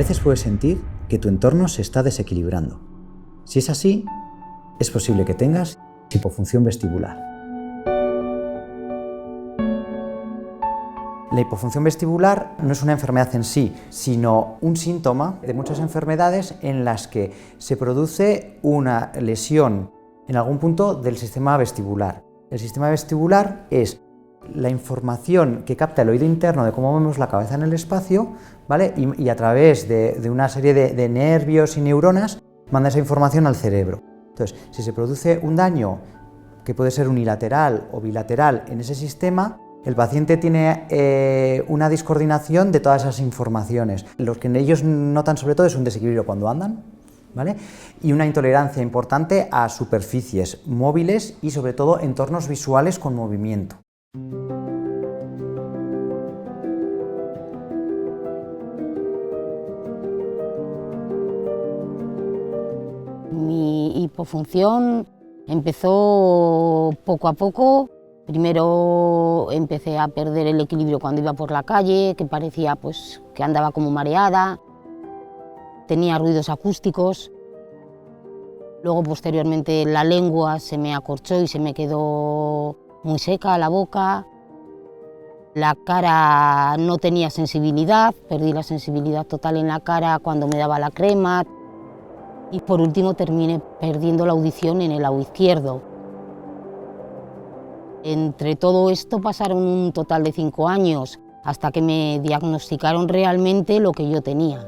veces puedes sentir que tu entorno se está desequilibrando. Si es así, es posible que tengas hipofunción vestibular. La hipofunción vestibular no es una enfermedad en sí, sino un síntoma de muchas enfermedades en las que se produce una lesión en algún punto del sistema vestibular. El sistema vestibular es la información que capta el oído interno de cómo vemos la cabeza en el espacio, ¿vale? y a través de una serie de nervios y neuronas manda esa información al cerebro. Entonces, si se produce un daño que puede ser unilateral o bilateral en ese sistema, el paciente tiene una discoordinación de todas esas informaciones. Lo que ellos notan sobre todo es un desequilibrio cuando andan, ¿vale? Y una intolerancia importante a superficies móviles y sobre todo entornos visuales con movimiento. Mi hipofunción empezó poco a poco. Primero empecé a perder el equilibrio cuando iba por la calle, que parecía pues, que andaba como mareada, tenía ruidos acústicos. Luego posteriormente la lengua se me acorchó y se me quedó muy seca la boca. La cara no tenía sensibilidad, perdí la sensibilidad total en la cara cuando me daba la crema. Y por último terminé perdiendo la audición en el lado izquierdo. Entre todo esto pasaron un total de 5 años, hasta que me diagnosticaron realmente lo que yo tenía.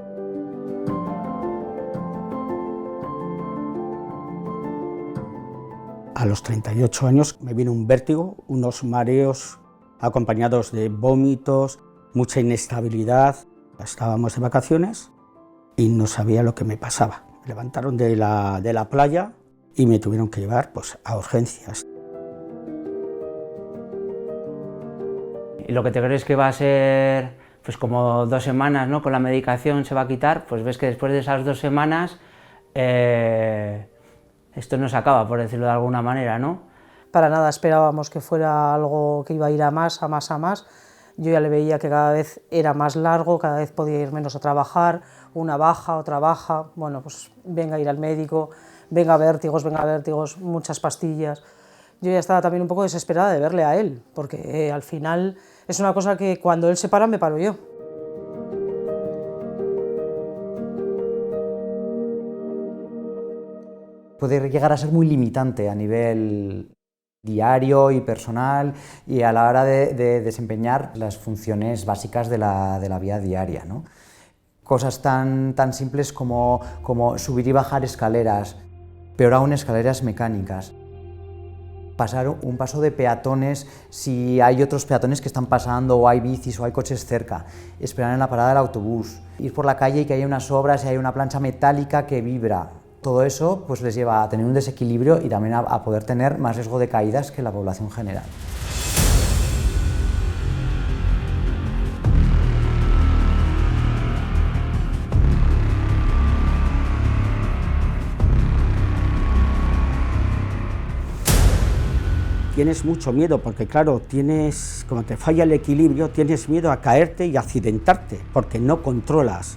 A los 38 años me vino un vértigo, unos mareos acompañados de vómitos, mucha inestabilidad. Estábamos de vacaciones y no sabía lo que me pasaba. Me levantaron de la playa y me tuvieron que llevar pues, a urgencias. Y lo que te crees que va a ser pues como 2 semanas, ¿no? Con la medicación se va a quitar, pues ves que después de esas 2 semanas esto no se acaba, por decirlo de alguna manera, ¿no? Para nada esperábamos que fuera algo que iba a ir a más, a más, a más. Yo ya le veía que cada vez era más largo, cada vez podía ir menos a trabajar, una baja, otra baja, bueno, pues venga a ir al médico, venga vértigos, muchas pastillas. Yo ya estaba también un poco desesperada de verle a él, porque al final es una cosa que cuando él se para, me paro yo. Puede llegar a ser muy limitante a nivel diario y personal y a la hora de desempeñar las funciones básicas de la vida diaria, ¿no? Cosas tan simples como subir y bajar escaleras, peor aún escaleras mecánicas. Pasar un paso de peatones si hay otros peatones que están pasando o hay bicis o hay coches cerca, esperar en la parada del autobús, ir por la calle y que haya unas obras y hay una plancha metálica que vibra. Todo eso pues, les lleva a tener un desequilibrio y también a poder tener más riesgo de caídas que la población general. Tienes mucho miedo porque, claro, como te falla el equilibrio, tienes miedo a caerte y accidentarte porque no controlas.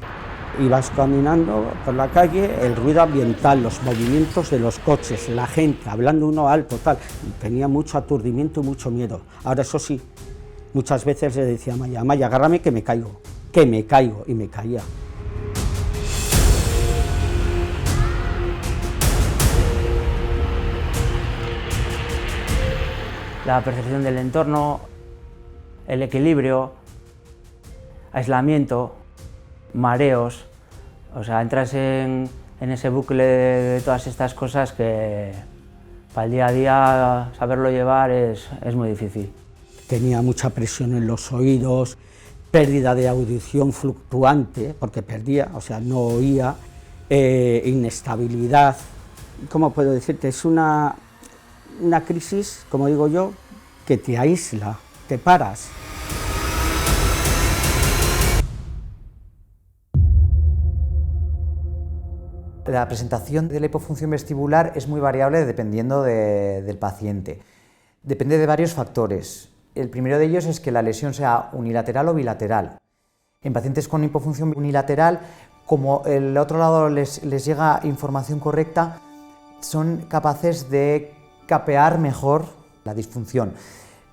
Ibas caminando por la calle, el ruido ambiental, los movimientos de los coches, la gente, hablando uno alto, tal. Tenía mucho aturdimiento y mucho miedo. Ahora, eso sí, muchas veces le decía a Maya, Maya, agárrame que me caigo, y me caía. La percepción del entorno, el equilibrio, aislamiento, mareos, o sea, entras en ese bucle de todas estas cosas que para el día a día saberlo llevar es muy difícil. Tenía mucha presión en los oídos, pérdida de audición fluctuante, porque perdía, o sea, no oía, inestabilidad. ¿Cómo puedo decirte? Es una crisis, como digo yo, que te aísla, te paras. La presentación de la hipofunción vestibular es muy variable dependiendo del paciente. Depende de varios factores. El primero de ellos es que la lesión sea unilateral o bilateral. En pacientes con hipofunción unilateral como el otro lado les llega información correcta, son capaces de capear mejor la disfunción.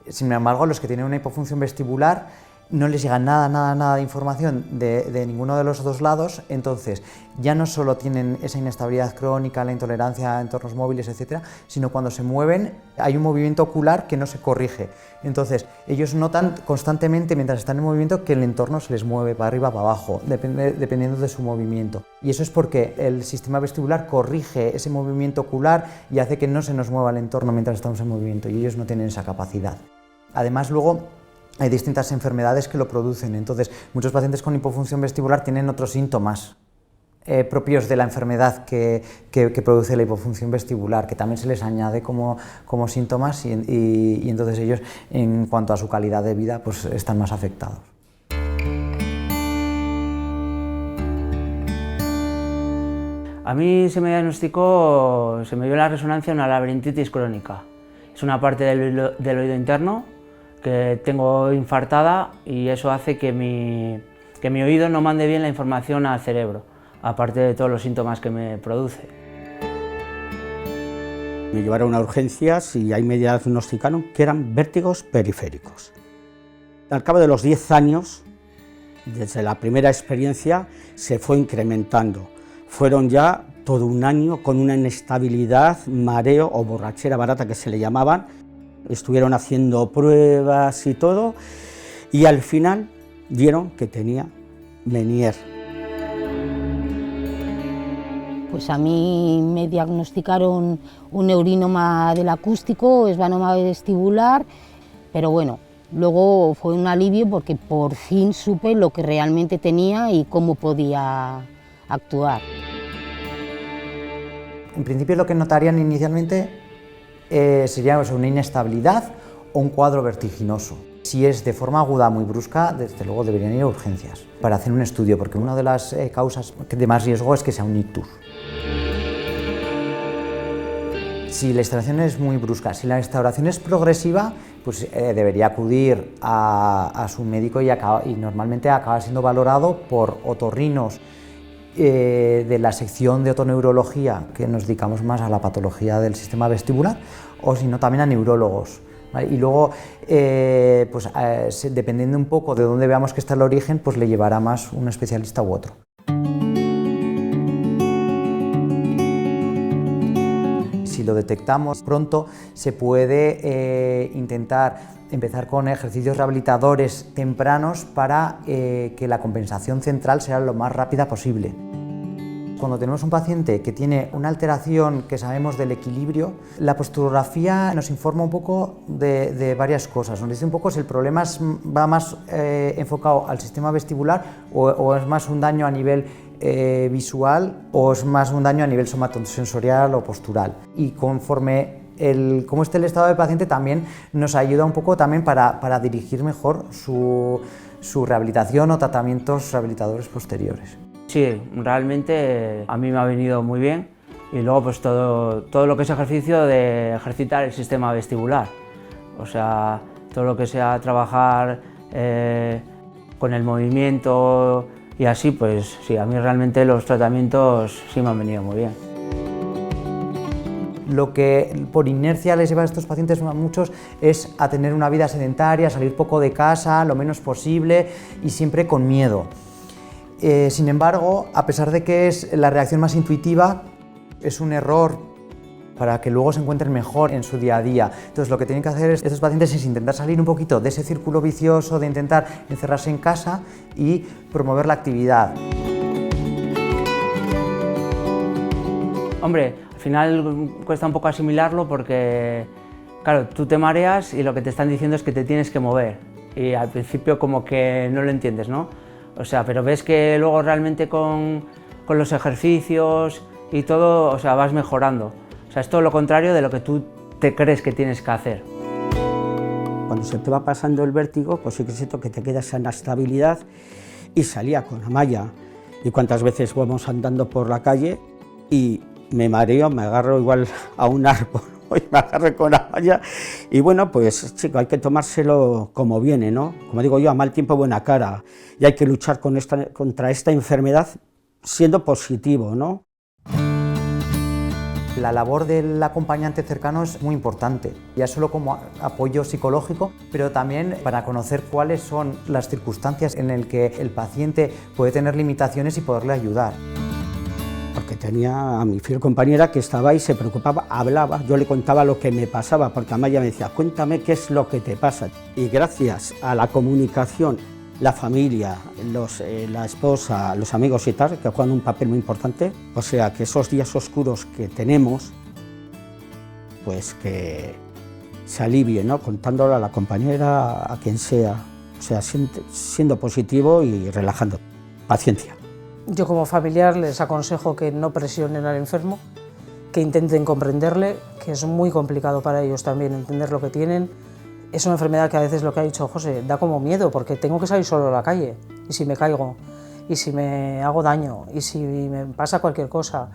Sin embargo, los que tienen una hipofunción vestibular no les llega nada de información de ninguno de los dos lados, entonces ya no solo tienen esa inestabilidad crónica, la intolerancia a entornos móviles, etcétera, sino cuando se mueven hay un movimiento ocular que no se corrige. Entonces ellos notan constantemente mientras están en movimiento que el entorno se les mueve para arriba, para abajo, dependiendo de su movimiento. Y eso es porque el sistema vestibular corrige ese movimiento ocular y hace que no se nos mueva el entorno mientras estamos en movimiento, y ellos no tienen esa capacidad. Además, luego hay distintas enfermedades que lo producen, entonces muchos pacientes con hipofunción vestibular tienen otros síntomas propios de la enfermedad que produce la hipofunción vestibular, que también se les añade como síntomas y entonces ellos, en cuanto a su calidad de vida, pues están más afectados. A mí se me diagnosticó, se me dio en la resonancia una laberintitis crónica. Es una parte del oído interno que tengo infartada y eso hace que mi oído no mande bien la información al cerebro, aparte de todos los síntomas que me produce. Me llevaron a urgencias y ahí me diagnosticaron que eran vértigos periféricos. Al cabo de los 10 años, desde la primera experiencia, se fue incrementando. Fueron ya todo un año con una inestabilidad, mareo o borrachera barata que se le llamaban. Estuvieron haciendo pruebas y todo, y al final dieron que tenía Meniere. Pues a mí me diagnosticaron un neurinoma del acústico, esvanoma vestibular, pero bueno, luego fue un alivio porque por fin supe lo que realmente tenía y cómo podía actuar. En principio lo que notarían inicialmente sería una inestabilidad o un cuadro vertiginoso. Si es de forma aguda muy brusca, desde luego deberían ir a urgencias para hacer un estudio, porque una de las causas de más riesgo es que sea un ictus. Si la instauración es muy brusca, si la instauración es progresiva, pues debería acudir a su médico y normalmente acaba siendo valorado por otorrinos de la sección de otoneurología, que nos dedicamos más a la patología del sistema vestibular, o si no también a neurólogos, ¿vale? Y luego, dependiendo un poco de dónde veamos que está el origen, pues le llevará más un especialista u otro. Si lo detectamos pronto, se puede intentar empezar con ejercicios rehabilitadores tempranos para que la compensación central sea lo más rápida posible. Cuando tenemos un paciente que tiene una alteración que sabemos del equilibrio, la posturografía nos informa un poco de varias cosas. Nos dice un poco si el problema va más enfocado al sistema vestibular o es más un daño a nivel visual o es más un daño a nivel somatosensorial o postural. Y conforme cómo esté el estado del paciente también nos ayuda un poco también para dirigir mejor su rehabilitación o tratamientos rehabilitadores posteriores. Sí, realmente a mí me ha venido muy bien, y luego pues todo lo que es ejercicio de ejercitar el sistema vestibular, o sea, todo lo que sea trabajar con el movimiento y así, pues sí, a mí realmente los tratamientos sí me han venido muy bien. Lo que por inercia les lleva a estos pacientes a muchos es a tener una vida sedentaria, salir poco de casa, lo menos posible y siempre con miedo. Sin embargo, a pesar de que es la reacción más intuitiva, es un error para que luego se encuentren mejor en su día a día. Entonces lo que tienen que hacer estos pacientes es intentar salir un poquito de ese círculo vicioso de intentar encerrarse en casa y promover la actividad. Hombre, al final cuesta un poco asimilarlo porque, claro, tú te mareas y lo que te están diciendo es que te tienes que mover y al principio como que no lo entiendes, ¿no? O sea, pero ves que luego realmente con los ejercicios y todo, o sea, vas mejorando. O sea, es todo lo contrario de lo que tú te crees que tienes que hacer. Cuando se te va pasando el vértigo, pues sí que siento que te queda esa inestabilidad y salía con la malla. Y cuántas veces vamos andando por la calle y me mareo, me agarro igual a un árbol y me agarro con la malla. Y bueno, pues chico, hay que tomárselo como viene, ¿no? Como digo yo, a mal tiempo buena cara. Y hay que luchar contra esta enfermedad siendo positivo, ¿no? La labor del acompañante cercano es muy importante, ya solo como apoyo psicológico, pero también para conocer cuáles son las circunstancias en las que el paciente puede tener limitaciones y poderle ayudar. Porque tenía a mi fiel compañera que estaba ahí, se preocupaba, hablaba, yo le contaba lo que me pasaba, porque además ella me decía, cuéntame qué es lo que te pasa. Y gracias a la comunicación, la familia, la esposa, los amigos y tal, que juegan un papel muy importante, o sea, que esos días oscuros que tenemos, pues que se alivie, ¿no? Contándolo a la compañera, a quien sea, o sea, siendo positivo y relajando. Paciencia. Yo como familiar les aconsejo que no presionen al enfermo, que intenten comprenderle, que es muy complicado para ellos también entender lo que tienen. Es una enfermedad que a veces, lo que ha dicho José, da como miedo, porque tengo que salir solo a la calle, y si me caigo, y si me hago daño, y si me pasa cualquier cosa.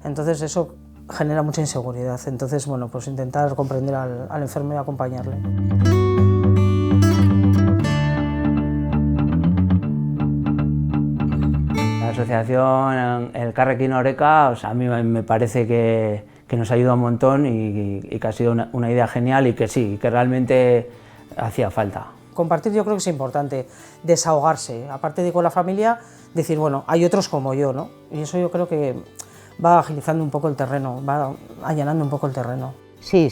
Entonces eso genera mucha inseguridad. Entonces, bueno, pues intentar comprender al enfermo y acompañarle. La asociación Elkarrekin Oreka, o sea, a mí me parece que nos ayuda un montón y que ha sido una idea genial y que sí, que realmente hacía falta. Compartir yo creo que es importante, desahogarse, aparte de con la familia, decir, bueno, hay otros como yo, ¿no? Y eso yo creo que va agilizando un poco el terreno, va allanando un poco el terreno. Sí,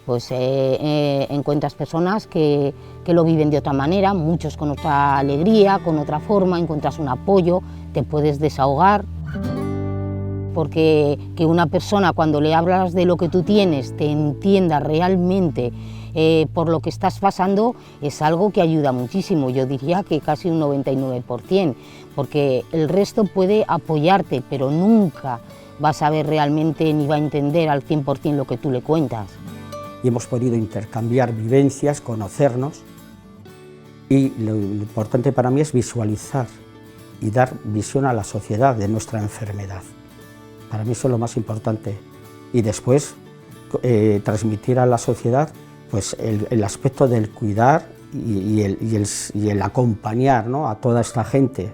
pues encuentras personas que lo viven de otra manera, muchos con otra alegría, con otra forma, encuentras un apoyo, te puedes desahogar. Porque que una persona cuando le hablas de lo que tú tienes te entienda realmente por lo que estás pasando es algo que ayuda muchísimo, yo diría que casi un 99%, porque el resto puede apoyarte, pero nunca va a saber realmente ni va a entender al 100% lo que tú le cuentas. Y hemos podido intercambiar vivencias, conocernos, y lo importante para mí es visualizar y dar visión a la sociedad de nuestra enfermedad. Para mí eso es lo más importante. Y después transmitir a la sociedad pues, el aspecto del cuidar y el acompañar, ¿no?, a toda esta gente.